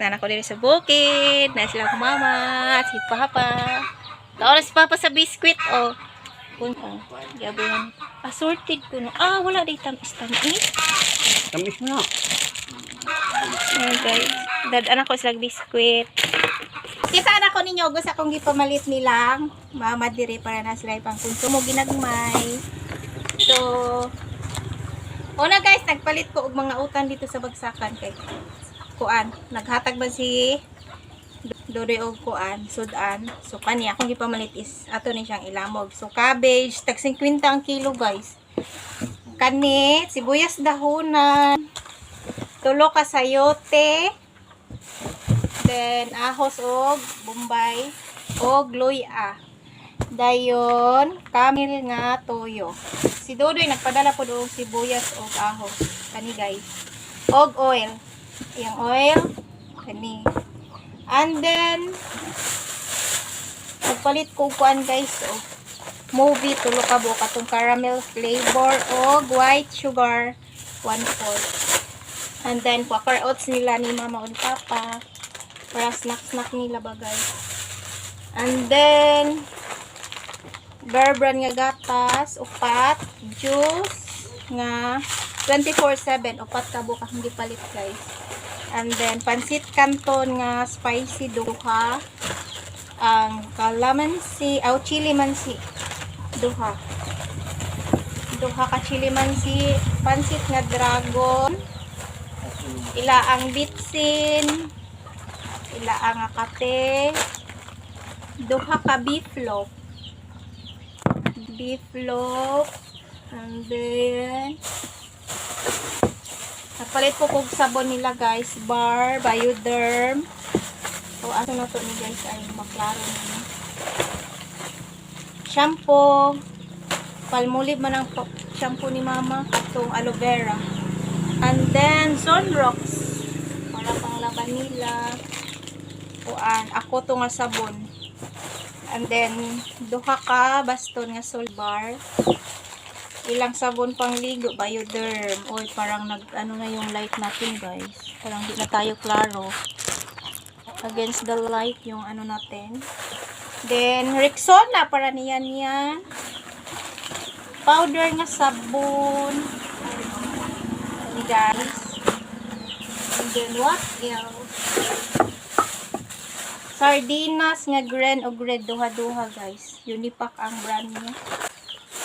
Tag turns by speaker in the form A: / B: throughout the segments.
A: Nana ko din sa bukid. Na sila ko mama. Si Papa. Taon na si Papa sa biskwit. Oh. Gabi yan. Assorted ko. No. Wala di tamis.
B: Tamis na.
A: Ayan guys. Dadaan ako sila biskwit. Kita na ko ninyo. Gusto akong gipamalit nilang. Mama dire para na sila ipang konsumo ginagmay. So, una guys, nagpalit ko og mga utan dito sa bagsakan kay kuan. Naghatag ba si Dodoy og kuan, sudan. So kani akong gipamalit is ato ni siyang ilamog. So cabbage, tag 50 ang kilo guys. Kani sibuyas dahonan, tulo ka sayote, then ahos og bombay og luya. Dayon kamil nga toyo. Si Dodoy nagpadala po og sibuyas og ahos. Kani guys. Og oil. Yang oil. Kani. And then nagpalit ko kuan guys. Og movie tulo ka buok atong caramel flavor og white sugar 1/4. And then quaker oats nila ni Mama ug Papa. Para snack nila ba guys. And then Bear Brand nga gatas, upat, juice nga 24/7, upat ka buka hindi palit guys. And then pansit canton nga spicy duha, ang calamansi, chili mansi duha. Duha ka chili mansi, pansit nga dragon, ila ang bitsin, ila ang kate, duha ka beef loaf, and then nagpalit ko kog sabon nila guys, Bar, Bioderm. So ato na to ni guys ay maklaro na. Shampoo, Palmolive man ang shampoo ni Mama, atong aloe vera. And then Sunrocks para pang laban nila. Ako to nga sabon. And then, duha ka baston nga Solbar. Ilang sabon pang ligo, Bioderm. Oy, parang ano na yung light natin, guys. Parang di na tayo klaro. Against the light yung ano natin. Then, Rexona para niyan. Powder nga sabon. Ano, guys. And then, what else? Sardinas nga green o red duha-duha guys. Unipack ang brand niya.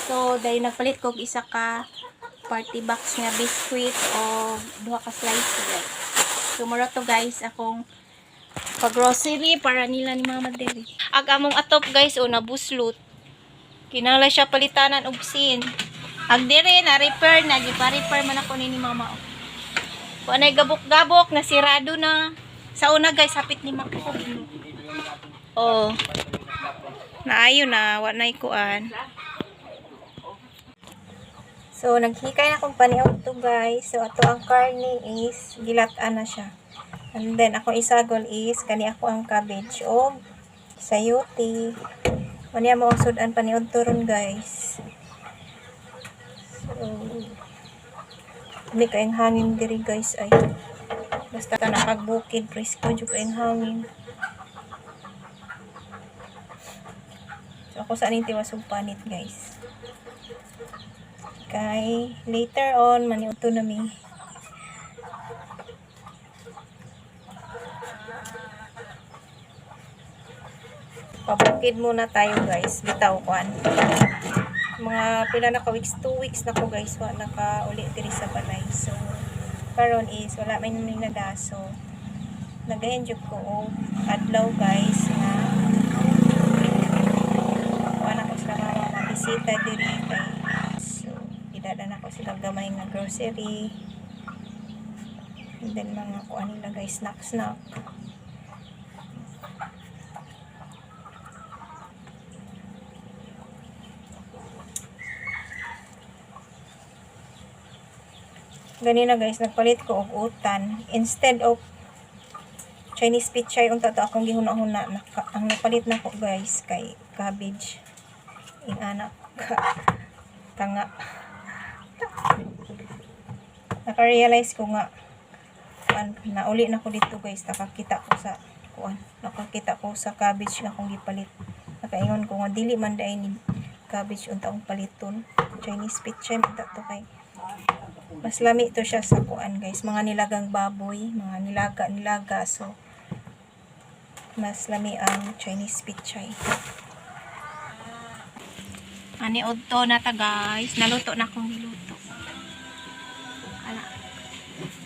A: So, dahil nagpalit ko isa ka party box nga biscuit o duha ka slice guys. So, mura to guys akong pag-grocery para nila ni Mama Derry. Ag among atop guys o nabuslot. Kinala siya palitanan og sin. Ag dire na repair na gipa-repair man ako ni Mama. Kung anay gabok-gabok na sirado na. Sa una guys hapit ni Mako. Naayo na, wanay kuan. So, naghikay na akong paniog to guys. So, ato ang karne is gilataan na siya. And then, ako isagol is, kani ako ang cabbage o sayote. Maniya mo ang sudan paniog to ron guys. So, hindi kayong hangin diri guys ay. Basta ka nakagbukid, presko dyan kayong hangin. So, ako saan yung tiwasog panit, guys. Okay. Later on, maniuto na mi. Pabukid muna tayo, guys. Bitaw kuan. Mga pila na ka weeks, 2 weeks na ko, guys. Wala naka uli diri sa balay. So, karon is, wala may nadaso. Nag-enjoy ko o adlaw, guys, na bisita diri kay so idadaan ako sila gamay nga grocery and then mga kuan nila guys snack ganina guys nagpalit ko og utan instead of Chinese pichay unta to akong gihuna-huna ang napalit na ko guys kay cabbage in anak tanga naka-realize ko nga nauli na ko dito guys, nakakita ko sa cabbage nga akong gipalit. Nakaingon ko nga dili man dai ni cabbage unta akong paliton. Chinese pechay man to kay mas lami to siya sa kuan guys, mga nilagang baboy, mga nilaga so mas lami ang Chinese pechay. Ani udto na ta guys, naluto na akong niluto.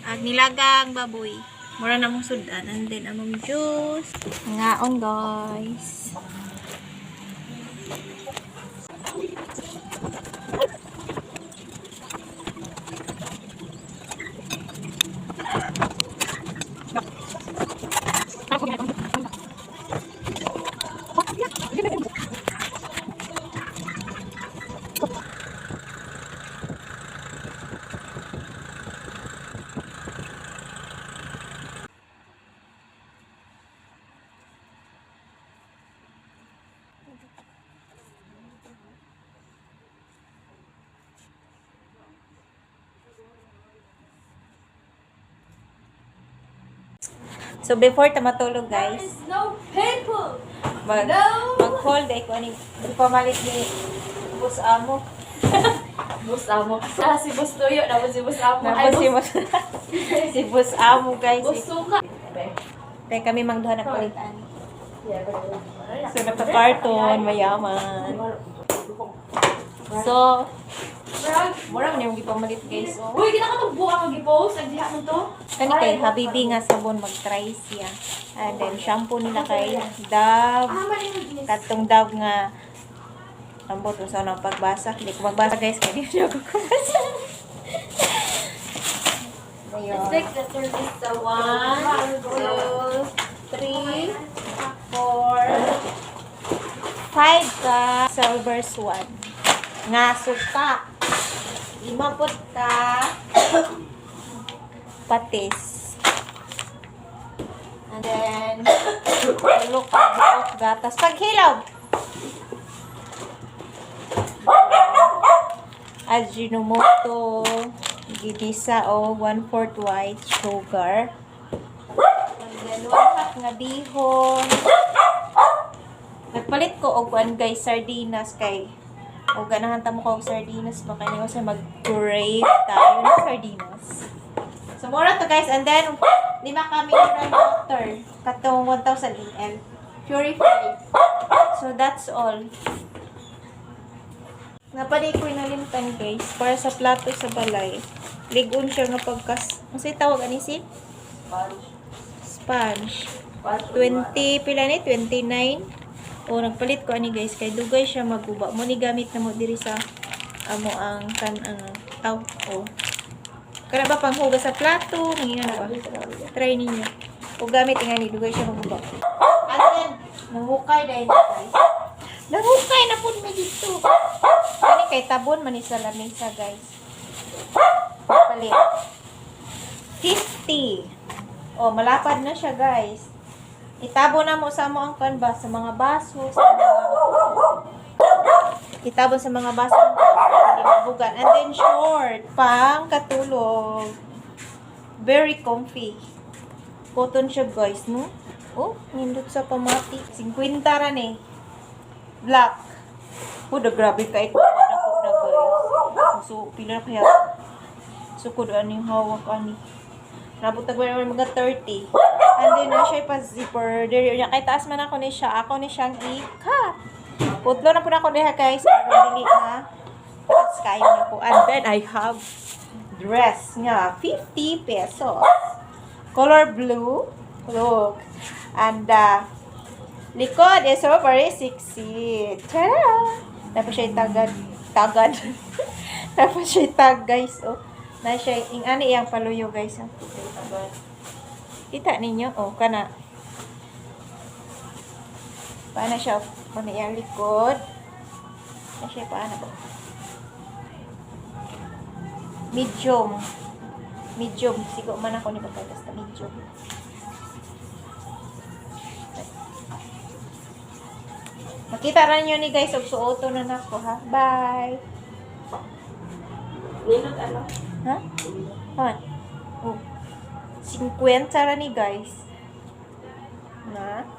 A: Ag nilagang baboy. Mura na mong sudan. And then, among juice. Ngaon, guys. So, before ta matulog, guys,
B: No people.
A: mag-hold ay ko ani pamalit ni Boss Amo.
B: Boss Amo. Si Boss Tuyo. Tapos si Boss Amo.
A: Tapos si Boss Amo, guys.
B: Boss Suka.
A: Kaya kami mangduha na palitan. So, naka-carton, mayaman. So, mura man yung gipamalit, guys. Oh.
B: Uy, kita ka magbuka mag-i-post. Nagdiha mo to.
A: Kani kay Habibi nga sabon mag-try siya. And then shampoo nila kay Dove. Katong Dove nga ambot sa nang pagbasa. Hindi ko magbasa guys kay di ako magbasa.
B: Let's take the service sa 1, 2, 3, 4,
A: 5 ka silvers 1. Nga suka. 5 pud ka patis. And then look of gatas paghilaw. Ajinomoto gidisa o 1/4 white sugar. And then 1 half nga bihon. Nagpalit ko og kuan guys sardinas kay o ganahan ta mo ko og sardinas ba kay nga sa mag-crave tayo ng sardinas. So, mura to guys. And then, 5 kami ng water. Katong 1,000 ml. Purified. So, that's all. Napaday ko inalimtan guys. Para sa plato sa balay. Ligon siya nga pagkas. Ano sa'yo tawag anisin? Sponge. 20, pila ni? 29. O, nagpalit ko ani guys. Kay dugay siya maguba. Mo ni gamit na mo diri sa amo ang taw. O. Kana ba panghugas sa plato? Nanginga na ba? Try ninyo. O gamit nga ni dugay siya maguba. And then, nahukay dahil na guys. Nahukay na po mi dito. Kani kay tabon man sa lamesa guys. Palit. 50. O, malapad na siya guys. Itabo na mo sa mo ang kanba sa mga baso, itabon sa mga baso bugan. And then short, pang katulog. Very comfy. Cotton siya guys, no? Oh, nindot sa pamati. 50 ra ni. Black. Oh, grabe kay ko na guys. So, pila kaya. So, kudo ani hawak ani. Nabutag ba naman mga 30. And then, siya pa zipper. Diri niya. Kay taas man ako ni siya. Ako ni siyang i-cut. Putlo na po na ako niya guys. Dili na. Tapos kain na po. And then, I have dress nga. 50 pesos. Color blue. Look. And, likod is so very sexy. Tara! Tapos siya tagad. Tapos siya tag guys. Oh. Na siya, ani iyang paluyo guys. Oh. Kita ninyo, oh, kana. Paano siya, paano iyang likod. Na siya, paano ba? Medium. Medium. Sigo man ako ni Pagkay, basta medium. Makita rin nyo ni guys, suoto na nako ha. Bye!
B: Nilot ano?
A: Ha? What? Oh. 50 ra ni guys. Na?